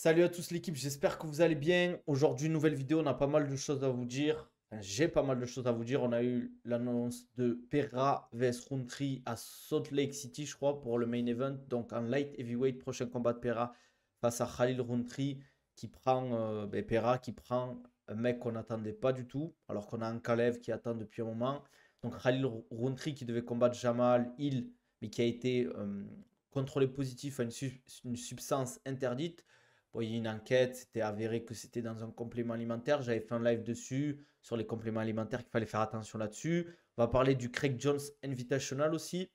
Salut à tous l'équipe, j'espère que vous allez bien. Aujourd'hui, nouvelle vidéo, on a pas mal de choses à vous dire. Enfin, j'ai pas mal de choses à vous dire. On a eu l'annonce de Pereira vs Rountree à Salt Lake City, je crois, pour le main event. Donc en light heavyweight, prochain combat de Pereira face à Khalil Rountree qui prend Pereira qui prend un mec qu'on n'attendait pas du tout, alors qu'on a un Kalev qui attend depuis un moment. Donc Khalil Rountree qui devait combattre Jamal Hill, mais qui a été contrôlé positif à une substance interdite. Bon, il y a une enquête, c'était avéré que c'était dans un complément alimentaire. J'avais fait un live dessus sur les compléments alimentaires, qu'il fallait faire attention là-dessus. On va parler du Craig Jones Invitational aussi.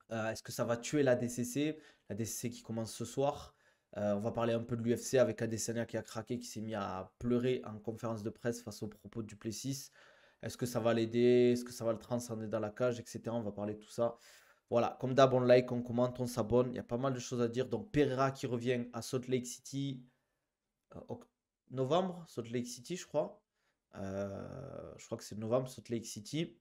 Est-ce que ça va tuer la DCC? La DCC qui commence ce soir. On va parler un peu de l'UFC avec Adesanya qui a craqué, qui s'est mis à pleurer en conférence de presse face aux propos de Duplessis. Est-ce que ça va l'aider? Est-ce que ça va le transcender dans la cage, etc. On va parler de tout ça. Voilà, comme d'hab, on like, on commente, on s'abonne. Il y a pas mal de choses à dire. Donc, Pereira qui revient à Salt Lake City, novembre, Salt Lake City, je crois. Je crois que c'est novembre, Salt Lake City.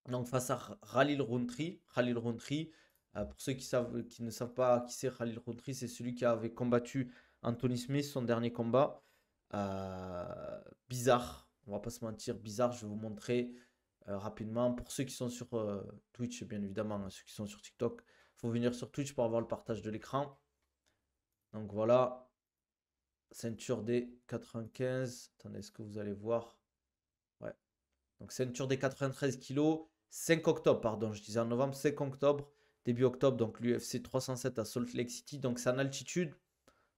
Donc, face à Khalil Rountree. Khalil Rountree, pour ceux qui ne savent pas qui c'est Khalil Rountree, c'est celui qui avait combattu Anthony Smith, son dernier combat. Bizarre, on va pas se mentir, bizarre. Je vais vous montrer rapidement. Pour ceux qui sont sur Twitch, bien évidemment, hein, ceux qui sont sur TikTok, il faut venir sur Twitch pour avoir le partage de l'écran. Donc voilà, ceinture des 95. Attendez, est-ce que vous allez voir? Ouais. Donc ceinture des 93 kilos. 5 octobre, pardon, je disais en novembre, 5 octobre, début octobre, donc l'UFC 307 à Salt Lake City. Donc c'est en altitude,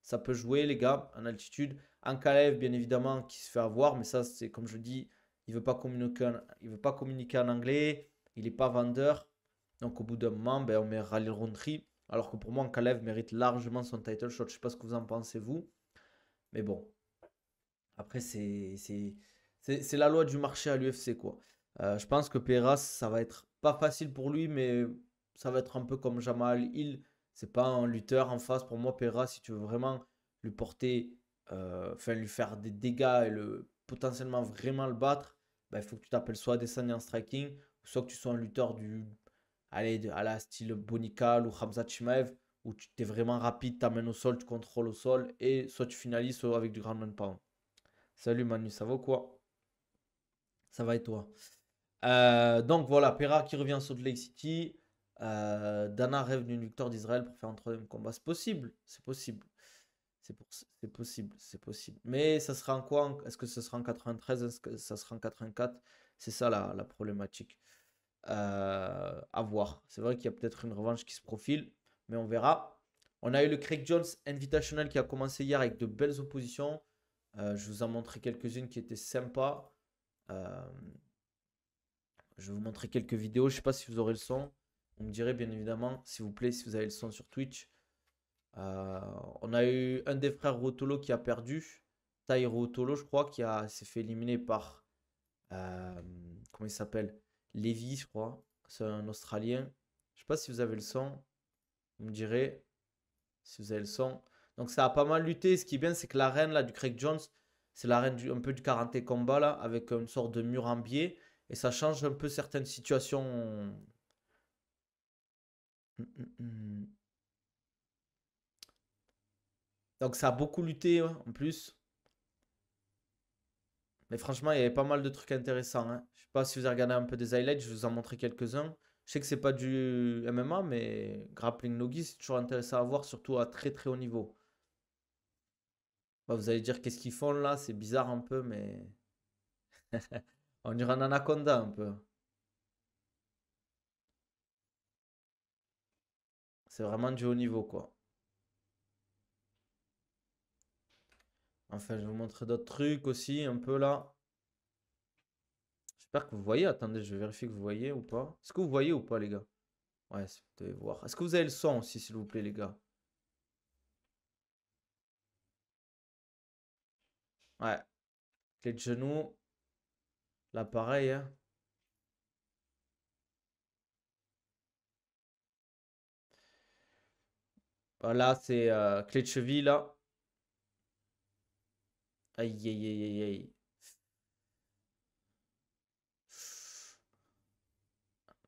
ça peut jouer les gars, en altitude. Ankalev, bien évidemment, qui se fait avoir, mais ça c'est comme je dis, il veut pas communiquer en anglais, il n'est pas vendeur. Donc au bout d'un moment, ben, on met Khalil Rountree. Alors que pour moi, Ankalev mérite largement son title shot. Je ne sais pas ce que vous en pensez vous. Mais bon, après, c'est la loi du marché à l'UFC, quoi. Je pense que Pereira, ça va être pas facile pour lui, mais ça va être un peu comme Jamal Hill. C'est pas un lutteur en face. Pour moi, Pereira, si tu veux vraiment lui porter, enfin lui faire des dégâts et potentiellement vraiment le battre, bah, il faut que tu t'appelles soit Adesanya en striking, soit que tu sois un lutteur allez, à la style Bonical ou Khamzat Chimaev, où tu es vraiment rapide, tu amènes au sol, tu contrôles au sol, et soit tu finalises soit avec du ground and pound. Salut Manu, ça va ou quoi? Ça va et toi? Donc voilà, Pereira qui revient sur Salt Lake City. Dana rêve d'une victoire d'Israël pour faire un troisième combat. C'est possible, c'est possible. C'est possible, c'est possible. Mais ça sera en quoi? Est-ce que ce sera en 93? Est-ce que ça sera en 84? C'est ça la problématique. À voir. C'est vrai qu'il y a peut-être une revanche qui se profile, mais on verra. On a eu le Craig Jones Invitational qui a commencé hier avec de belles oppositions. Je vous en montrer quelques-unes qui étaient sympas. Euh, je vais vous montrer quelques vidéos. Je ne sais pas si vous aurez le son. Vous me direz bien évidemment, s'il vous plaît, si vous avez le son sur Twitch. Euh, on a eu un des frères Rotolo qui a perdu. Tairo Rotolo, je crois, s'est fait éliminer par. Comment il s'appelle? Lévy, je crois. C'est un Australien. Je ne sais pas si vous avez le son. Vous me direz si vous avez le son. Donc ça a pas mal lutté. Ce qui est bien, c'est que l'arène là, du Craig Jones, c'est l'arène un peu du karaté combat là, avec une sorte de mur en biais. Et ça change un peu certaines situations. Donc ça a beaucoup lutté hein, en plus. Mais franchement, il y avait pas mal de trucs intéressants, hein. Je sais pas si vous avez regardé un peu des highlights, je vous en montrer quelques-uns. Je sais que c'est pas du MMA, mais grappling nogi, c'est toujours intéressant à voir, surtout à très très haut niveau. Bah, vous allez dire qu'est-ce qu'ils font là, c'est bizarre un peu, mais on dirait un anaconda un peu. C'est vraiment du haut niveau, quoi. Enfin, je vais vous montrer d'autres trucs aussi, un peu là. J'espère que vous voyez. Attendez, je vais vérifier que vous voyez ou pas. Est-ce que vous voyez ou pas, les gars? Ouais, si vous devez voir. Est-ce que vous avez le son aussi, s'il vous plaît, les gars? Ouais. Clé de genou. Là, pareil, hein. Là, c'est clé de cheville, là. Aïe, aïe, aïe, aïe, aïe.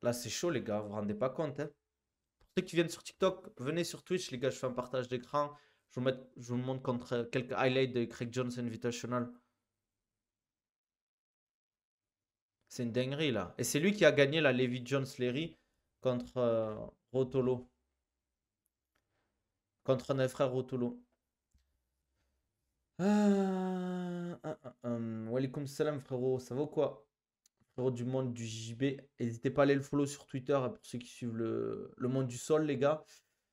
Là, c'est chaud, les gars. Vous vous rendez pas compte, hein. Pour ceux qui viennent sur TikTok, venez sur Twitch, les gars. Je fais un partage d'écran. Je vous montre contre quelques highlights de Craig Jones Invitational. C'est une dinguerie là. Et c'est lui qui a gagné la Levi Jones Leary contre Rotolo. Contre nos frères Rotolo. Walaikum salam frérot, ça va ou quoi? Frérot du monde du JB. N'hésitez pas à aller le follow sur Twitter pour ceux qui suivent le monde du sol, les gars.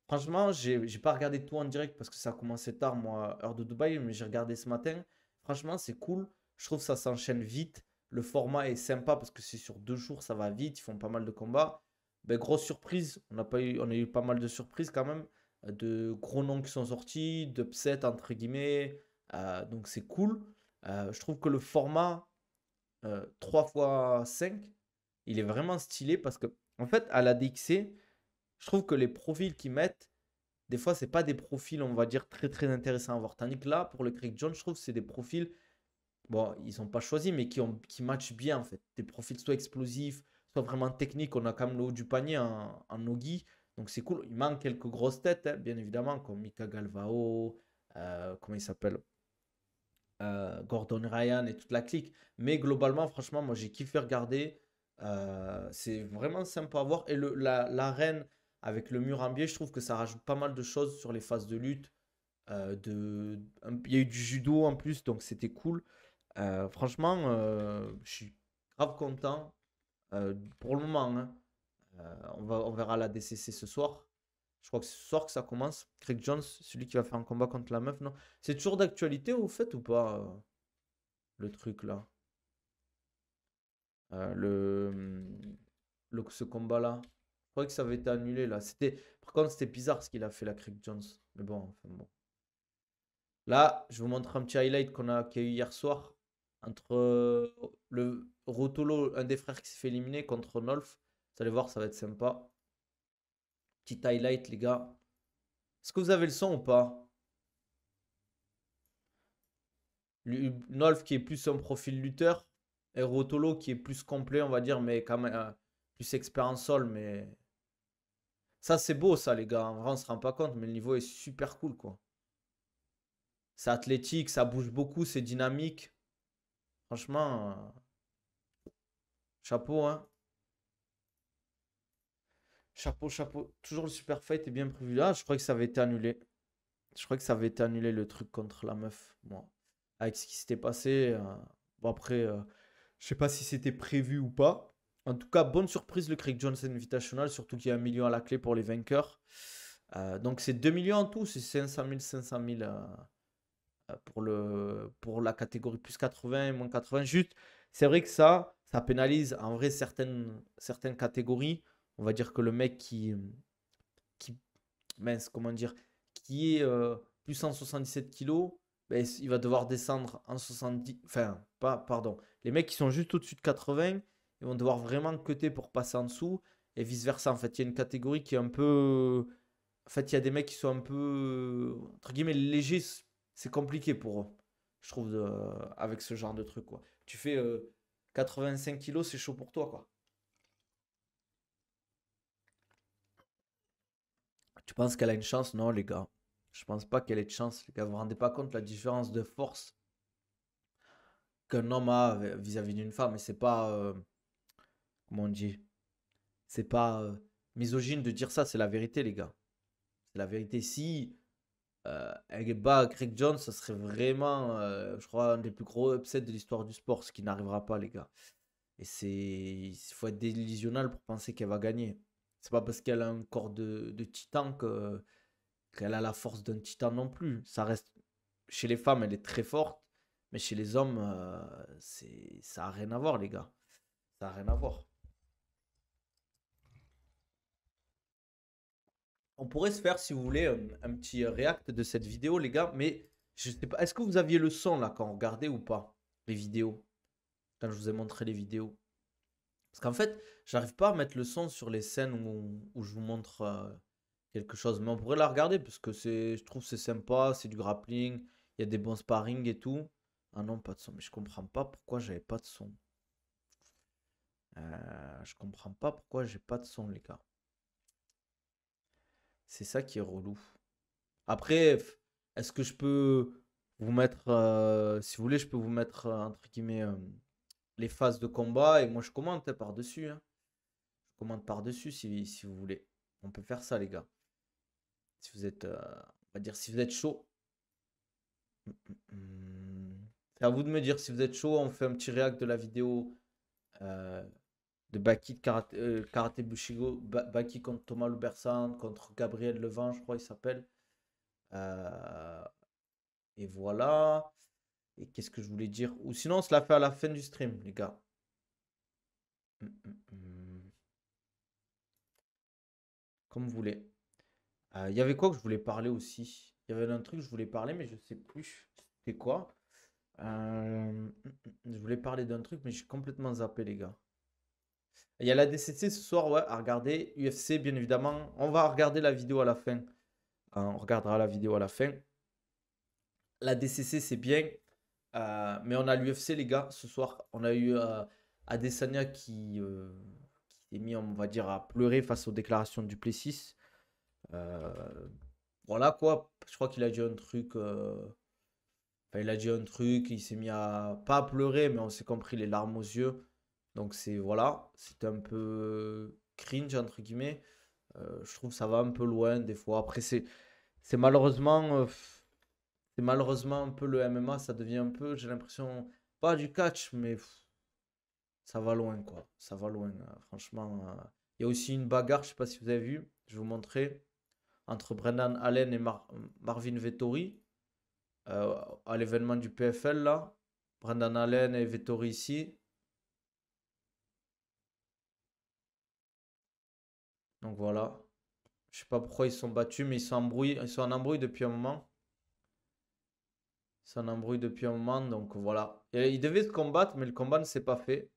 Franchement, j'ai pas regardé tout en direct parce que ça a commencé tard, moi, heure de Dubaï, mais j'ai regardé ce matin. Franchement, c'est cool. Je trouve que ça s'enchaîne vite. Le format est sympa parce que c'est sur 2 jours, ça va vite. Ils font pas mal de combats. Ben, grosse surprise. On a eu pas mal de surprises quand même. De gros noms qui sont sortis, d'upset entre guillemets. Donc c'est cool. Je trouve que le format 3x5, il est vraiment stylé parce que, en fait, à la DXC, je trouve que les profils qu'ils mettent, des fois, c'est pas des profils, on va dire, très très intéressants à voir. Tandis que là, pour le Craig Jones, je trouve que c'est des profils, bon, ils sont pas choisis, mais qui matchent bien en fait. Des profils soit explosifs, soit vraiment techniques. On a quand même le haut du panier en Nogi, donc c'est cool. Il manque quelques grosses têtes, hein, bien évidemment, comme Mika Galvao, comment il s'appelle, Gordon Ryan et toute la clique. Mais globalement, franchement, moi j'ai kiffé regarder. C'est vraiment sympa à voir. Et l'arène avec le mur en biais, je trouve que ça rajoute pas mal de choses sur les phases de lutte. Il y a eu du judo en plus, donc c'était cool. Franchement, je suis grave content pour le moment, hein. On verra la DCC ce soir. Je crois que c'est ce soir que ça commence. Craig Jones, celui qui va faire un combat contre la meuf, non? C'est toujours d'actualité au fait ou pas, le truc là? Ce combat-là. Je crois que ça avait été annulé là. Par contre, c'était bizarre ce qu'il a fait la Craig Jones. Mais bon, enfin bon. Là, je vous montre un petit highlight qu'il y a eu hier soir entre le Rotolo, un des frères qui s'est fait éliminer, contre Nolf. Vous allez voir, ça va être sympa. Petit highlight, les gars. Est-ce que vous avez le son ou pas? Nolf qui est plus un profil lutteur. Et Rotolo qui est plus complet, on va dire, mais quand même plus expert en sol. Mais ça, c'est beau, ça, les gars. En vrai, on se rend pas compte, mais le niveau est super cool, quoi. C'est athlétique, ça bouge beaucoup, c'est dynamique. Franchement, chapeau, hein. Chapeau, chapeau. Toujours le super fight est bien prévu là. Je crois que ça avait été annulé. Je crois que ça avait été annulé le truc contre la meuf. Moi, avec ce qui s'était passé. Bon, après, je sais pas si c'était prévu ou pas. En tout cas, bonne surprise le Craig Jones Invitational. Surtout qu'il y a 1 million à la clé pour les vainqueurs. Donc, c'est 2 millions en tout. C'est 500 000, 500 000 pour la catégorie plus 80 et moins 80. Juste, c'est vrai que ça pénalise en vrai certaines catégories. On va dire que le mec qui mince, comment dire, qui est plus 177 kilos, ben, il va devoir descendre en 70. Enfin, pas, pardon. Les mecs qui sont juste au-dessus de 80, ils vont devoir vraiment cutter pour passer en dessous et vice-versa. En fait, il y a une catégorie qui est un peu. En fait, il y a des mecs qui sont un peu, entre guillemets, légers. C'est compliqué pour eux, je trouve, avec ce genre de truc, quoi. Tu fais 85 kilos, c'est chaud pour toi, quoi. Tu penses qu'elle a une chance? Non, les gars. Je pense pas qu'elle ait de chance, les gars. Vous vous rendez pas compte la différence de force qu'un homme a vis-à-vis d'une femme. Et c'est pas, comment on dit, c'est pas misogyne de dire ça, c'est la vérité, les gars. C'est la vérité. Si elle bat Craig Jones, ça serait vraiment, je crois, un des plus gros upsets de l'histoire du sport, ce qui n'arrivera pas, les gars. Et il faut être délusionnel pour penser qu'elle va gagner. C'est pas parce qu'elle a un corps de titan qu'elle a la force d'un titan non plus. Ça reste, chez les femmes, elle est très forte, mais chez les hommes, ça a rien à voir, les gars. Ça a rien à voir. On pourrait se faire, si vous voulez, un petit react de cette vidéo, les gars, mais je sais pas, est-ce que vous aviez le son là quand on regardait ou pas les vidéos, quand je vous ai montré les vidéos? Parce qu'en fait, j'arrive pas à mettre le son sur les scènes où je vous montre quelque chose. Mais on pourrait la regarder parce que je trouve que c'est sympa, c'est du grappling, il y a des bons sparring et tout. Ah non, pas de son. Mais je comprends pas pourquoi j'avais pas de son. Je comprends pas pourquoi j'ai pas de son, les gars. C'est ça qui est relou. Après, Est-ce que je peux vous mettre, si vous voulez, je peux vous mettre, entre guillemets, les phases de combat et moi je commente hein, par-dessus, hein. Je commente par-dessus si vous voulez. On peut faire ça, les gars. Si vous êtes, on va dire, si vous êtes chaud. C'est à vous de me dire si vous êtes chaud. On fait un petit réact de la vidéo euh, de Baki de Karate Bushido. Baki contre Thomas Lubersan, contre Gabriel Levin, je crois il s'appelle. Euh, et voilà. Et qu'est-ce que je voulais dire? Ou sinon, on se la fait à la fin du stream, les gars. Comme vous voulez. Il y avait quoi que je voulais parler aussi? Il y avait un truc que je voulais parler, mais je sais plus. C'était quoi? Je voulais parler d'un truc, mais j'ai complètement zappé, les gars. Il y a la DCC ce soir, ouais, à regarder. UFC, bien évidemment. On va regarder la vidéo à la fin. On regardera la vidéo à la fin. La DCC, c'est bien. Mais on a l'UFC, les gars, ce soir. On a eu Adesanya qui s'est mis, on va dire, à pleurer face aux déclarations du Plessis. Voilà quoi. Je crois qu'il a dit un truc. Enfin, il a dit un truc. Il s'est mis à. Pas à pleurer, mais on s'est compris les larmes aux yeux. Donc, c'est. Voilà. C'était un peu cringe, entre guillemets. Je trouve que ça va un peu loin des fois. Après, c'est malheureusement. C'est malheureusement un peu le MMA, ça devient un peu, j'ai l'impression, pas du catch, mais ça va loin, quoi. Ça va loin, franchement. Il y a aussi une bagarre, je sais pas si vous avez vu, je vais vous montrer, entre Brendan Allen et Marvin Vettori, à l'événement du PFL, là. Brendan Allen et Vettori ici. Donc voilà. Je sais pas pourquoi ils sont battus, mais ils sont en embrouille depuis un moment. Ils sont en embrouille depuis un moment, donc voilà. Et ils devaient se combattre, mais le combat ne s'est pas fait.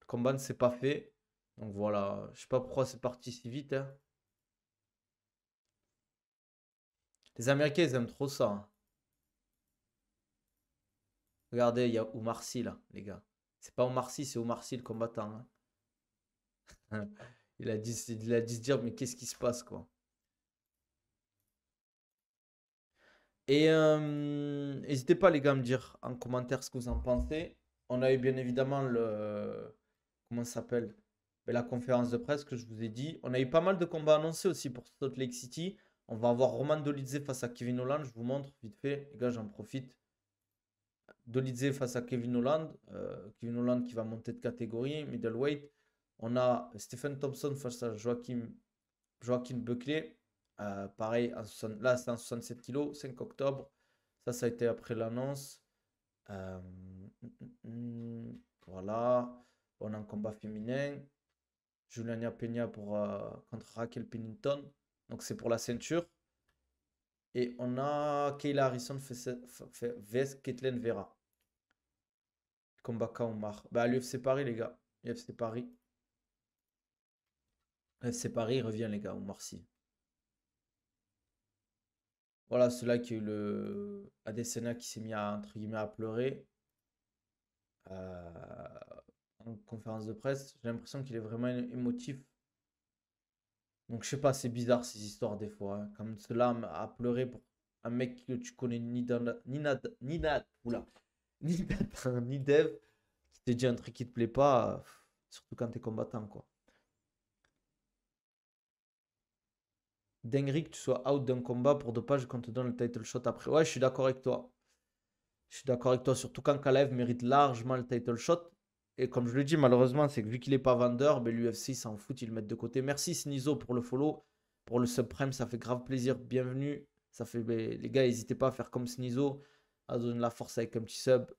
Le combat ne s'est pas fait. Donc voilà, je sais pas pourquoi c'est parti si vite, hein. Les Américains, ils aiment trop ça, hein. Regardez, il y a Oumar Sy là, les gars. C'est pas Oumar Sy, c'est Oumar Sy le combattant, hein. Il a dû se dire, mais qu'est-ce qui se passe, quoi. Et n'hésitez pas, les gars, à me dire en commentaire ce que vous en pensez. On a eu bien évidemment le. Comment ça s'appelle? Ben, la conférence de presse que je vous ai dit. On a eu pas mal de combats annoncés aussi pour Salt Lake City. On va avoir Roman Dolidze face à Kevin Holland. Je vous montre vite fait. Les gars, j'en profite. Dolidze face à Kevin Holland. Kevin Holland qui va monter de catégorie, middleweight. On a Stephen Thompson face à Joaquin Buckley. Pareil, là c'est en 67 kg, 5 octobre. Ça a été après l'annonce. Euh, voilà. On a un combat féminin. Juliana Peña contre Raquel Pennington. Donc c'est pour la ceinture. Et on a Kayla Harrison vs Ketlen Vera. Combat Kaomar. Bah, l'UFC Paris, les gars. UFC Paris. UFC Paris revient, les gars, au Marcy. Voilà, c'est là qu'il y a eu Adesanya qui s'est mis à, entre guillemets, à pleurer. En conférence de presse. J'ai l'impression qu'il est vraiment émotif. Donc, je sais pas, c'est bizarre ces histoires des fois, hein. Comme cela à pleurer pour un mec que tu connais ni Nathan, ni Dev, qui te dit un truc qui te plaît pas, surtout quand t'es combattant, quoi. Dinguerie que tu sois out d'un combat pour dopage et qu'on te donne le title shot après. Ouais, je suis d'accord avec toi. Je suis d'accord avec toi, surtout quand Kalev mérite largement le title shot. Et comme je le dis, malheureusement, c'est que vu qu'il n'est pas vendeur, ben, l'UFC s'en fout, ils le mettent de côté. Merci Snizo pour le follow, pour le subprime, ça fait grave plaisir. Bienvenue. Ça fait, ben, les gars, n'hésitez pas à faire comme Snizo, à donner la force avec un petit sub.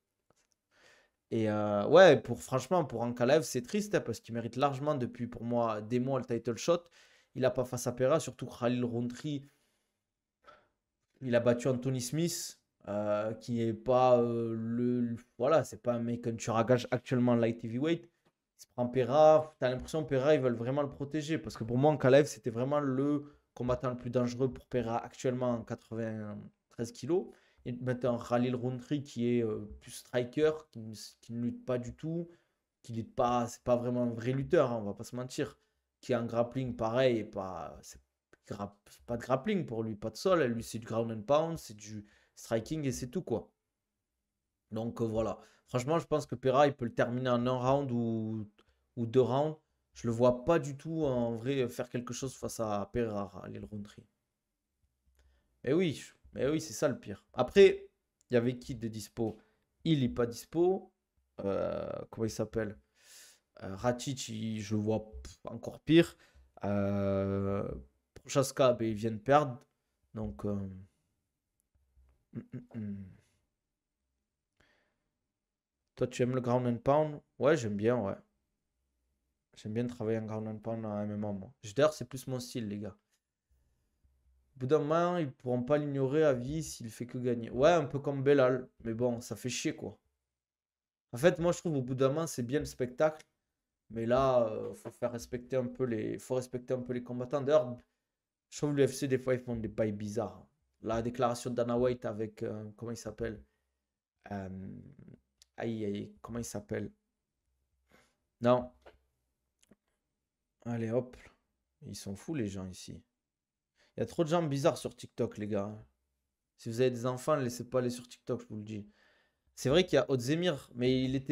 Et ouais, franchement, pour Ankalaev, c'est triste hein, parce qu'il mérite largement depuis, pour moi, des mois le title shot. Il n'a pas face à Pereira, surtout Khalil Rountree. Il a battu Anthony Smith, qui est pas voilà, c'est pas un mec que tu ragages actuellement light heavyweight. Il se prend Pereira, t'as l'impression que Pereira, ils veulent vraiment le protéger. Parce que pour moi, Ankalaev, c'était vraiment le combattant le plus dangereux pour Pereira actuellement en 93 kilos. Et maintenant, Khalil Rountree qui est plus striker, qui ne lutte pas du tout, qui lutte pas, c'est pas vraiment un vrai lutteur, hein, on va pas se mentir. Qui est en grappling pareil, c'est pas de grappling pour lui, pas de sol. Lui, c'est du ground and pound, c'est du striking et c'est tout, quoi. Donc voilà. Franchement, je pense que Pereira, il peut le terminer en un round ou deux rounds. Je le vois pas du tout en vrai faire quelque chose face à Pereira, à l'Elrondry. Mais oui, c'est ça le pire. Après, il y avait qui de dispo? Il est pas dispo. Comment il s'appelle? Ratic, je le vois encore pire. Euh, Prochaska, ben, ils viennent perdre. Donc, hum, hum, hum. Toi, tu aimes le ground and pound? Ouais, j'aime bien, ouais. J'aime bien travailler en ground and pound en MMA, moi. D'ailleurs, c'est plus mon style, les gars. Au bout d'un moment, ils pourront pas l'ignorer à vie s'il fait que gagner. Ouais, un peu comme Belal. Mais bon, ça fait chier, quoi. En fait, moi, je trouve au bout d'un moment, c'est bien le spectacle. Mais là, faut respecter un peu les combattants. D'ailleurs, je trouve l'UFC, des fois, ils font des bails bizarres. La déclaration de Dana White avec, comment il s'appelle? Euh, Aïe, aïe, comment il s'appelle? Non, allez, hop. Ils sont fous, les gens, ici. Il y a trop de gens bizarres sur TikTok, les gars. Si vous avez des enfants, ne laissez pas aller sur TikTok, je vous le dis. C'est vrai qu'il y a Ozdemir, mais il est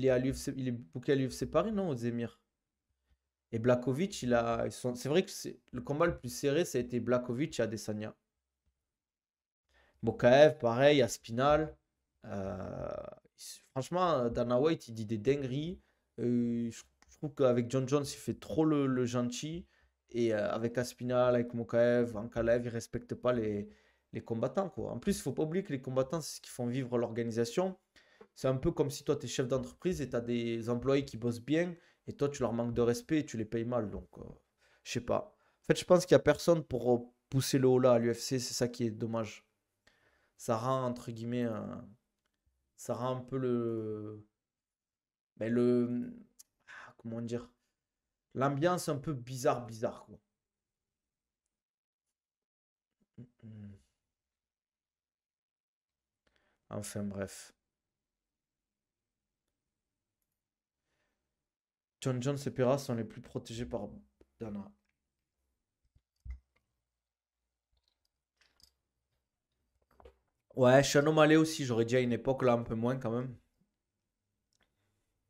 à l'UFC, il est booké à l'UFC Paris, non, Ozdemir? Et Blakovic, c'est vrai que le combat le plus serré, ça a été Blakovic et Adesanya. Mokaev, pareil, Aspinal. Euh, Franchement, Dana White, il dit des dingueries. Je trouve qu'avec John Jones, il fait trop le gentil. Et avec Aspinal, avec Mokaev, Ankalaev, il ne respecte pas les combattants, quoi. En plus, il ne faut pas oublier que les combattants, c'est ce qui font vivre l'organisation. C'est un peu comme si toi, tu es chef d'entreprise et tu as des employés qui bossent bien. Et toi, tu leur manques de respect et tu les payes mal. Donc, je sais pas. En fait, je pense qu'il n'y a personne pour pousser le haut là à l'UFC. C'est ça qui est dommage. Ça rend, entre guillemets, ça rend un peu ben, comment dire, l'ambiance un peu bizarre, bizarre, quoi. Mm. Enfin, bref. John Jones et Pereira sont les plus protégés par Dana. Ouais, Sean O'Malley aussi, j'aurais dit à une époque, là, un peu moins quand même.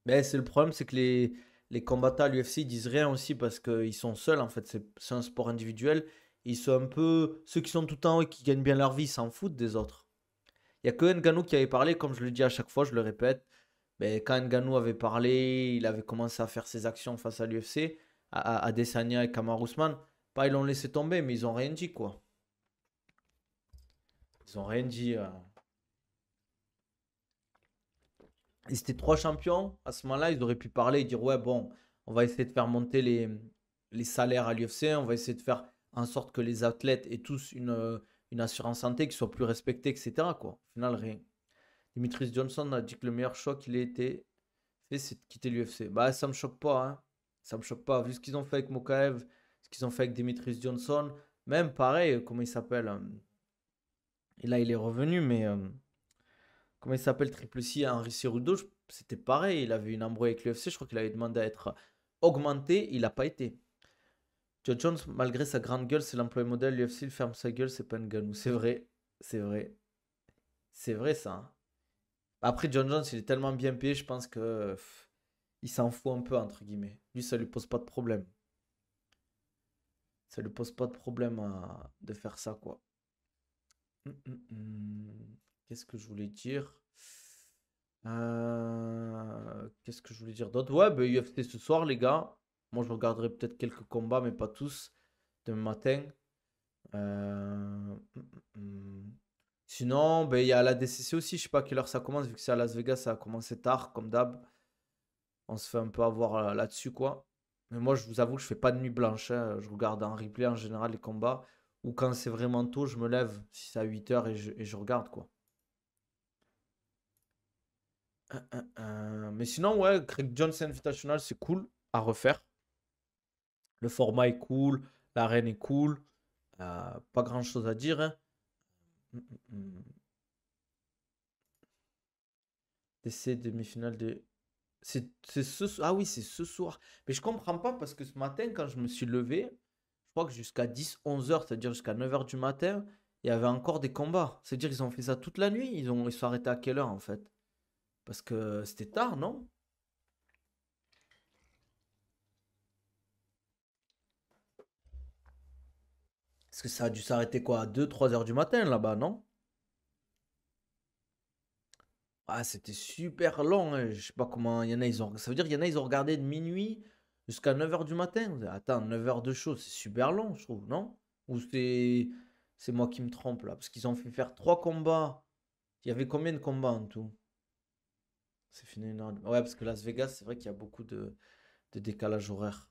Mais c'est le problème, c'est que les combattants à l'UFC, ils disent rien aussi parce qu'ils sont seuls, en fait. C'est un sport individuel. Ils sont un peu. Ceux qui sont tout en haut et qui gagnent bien leur vie, ils s'en foutent des autres. Il y a que Ngannou qui avait parlé, comme je le dis à chaque fois, je le répète. Mais quand Ngannou avait parlé, il avait commencé à faire ses actions face à l'UFC, à Adesanya et Kamaru Usman. Pas ils l'ont laissé tomber, mais ils ont rien dit, quoi. Ils ont rien dit. Ils étaient trois champions. À ce moment-là, ils auraient pu parler et dire, ouais, bon, on va essayer de faire monter les salaires à l'UFC, on va essayer de faire en sorte que les athlètes aient tous une assurance santé qui soit plus respectée, etc., quoi. Au final, rien. Dimitris Johnson a dit que le meilleur choix qu'il ait été fait, c'est de quitter l'UFC. Bah, ça me choque pas, hein. Ça me choque pas. Vu ce qu'ils ont fait avec Mokaev, ce qu'ils ont fait avec Dimitris Johnson, même pareil, comment il s'appelle et là, il est revenu, mais comment il s'appelle Triple C, Henri Cerudo, c'était pareil. Il avait une embrouille avec l'UFC. Je crois qu'il avait demandé à être augmenté. Il n'a pas été. Joe Jones, malgré sa grande gueule, c'est l'employé modèle. L'UFC, il ferme sa gueule, c'est pas une Ngannou. C'est vrai. C'est vrai. C'est vrai, ça, hein. Après, John Jones, il est tellement bien payé, je pense que il s'en fout un peu, entre guillemets. Lui, ça lui pose pas de problème. Ça lui pose pas de problème de faire ça, quoi. Qu'est-ce que je voulais dire? Qu'est-ce que je voulais dire d'autre? Ouais, bah, UFC ce soir, les gars. Moi, je regarderai peut-être quelques combats, mais pas tous, demain matin. Sinon, ben, il y a la DCC aussi. Je sais pas à quelle heure ça commence, vu que c'est à Las Vegas, ça a commencé tard, comme d'hab. On se fait un peu avoir là-dessus, quoi. Mais moi, je vous avoue que je fais pas de nuit blanche, hein. Je regarde en replay en général les combats. Ou quand c'est vraiment tôt, je me lève, si c'est à 8 h, et je regarde, quoi. Mais sinon, ouais, Craig Jones Invitational, c'est cool à refaire. Le format est cool, l'arène est cool. Pas grand chose à dire, hein. Hum, hum, hum. DC demi-finale de. Ah oui, c'est ce soir. Mais je comprends pas parce que ce matin, quand je me suis levé, crois que jusqu'à 10-11 heures, c'est-à-dire jusqu'à 9 heures du matin, il y avait encore des combats. C'est-à-dire qu'ils ont fait ça toute la nuit. Ils sont arrêtés à quelle heure en fait? Parce que c'était tard, non? Parce que ça a dû s'arrêter quoi, à 2-3 heures du matin là-bas, non? Ah, c'était super long, hein. Je sais pas comment il y en a, ça veut dire qu'il y en a, ils ont regardé de minuit jusqu'à 9 heures du matin. Attends, 9 heures de show, c'est super long, je trouve, non? Ou c'est moi qui me trompe là? Parce qu'ils ont fait faire 3 combats. Il y avait combien de combats en tout? C'est fini une heure. Ouais, parce que Las Vegas, c'est vrai qu'il y a beaucoup de décalage horaire.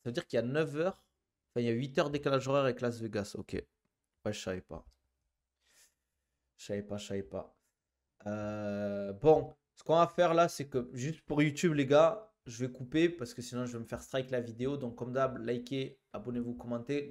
Ça veut dire qu'il y a 9 heures. Enfin, il y a 8 heures décalage horaire avec Las Vegas. Ok. Ouais, je savais pas. Je savais pas, je savais pas. Bon, ce qu'on va faire là, c'est que juste pour YouTube, les gars, je vais couper parce que sinon je vais me faire strike la vidéo. Donc, comme d'hab, likez, abonnez-vous, commentez.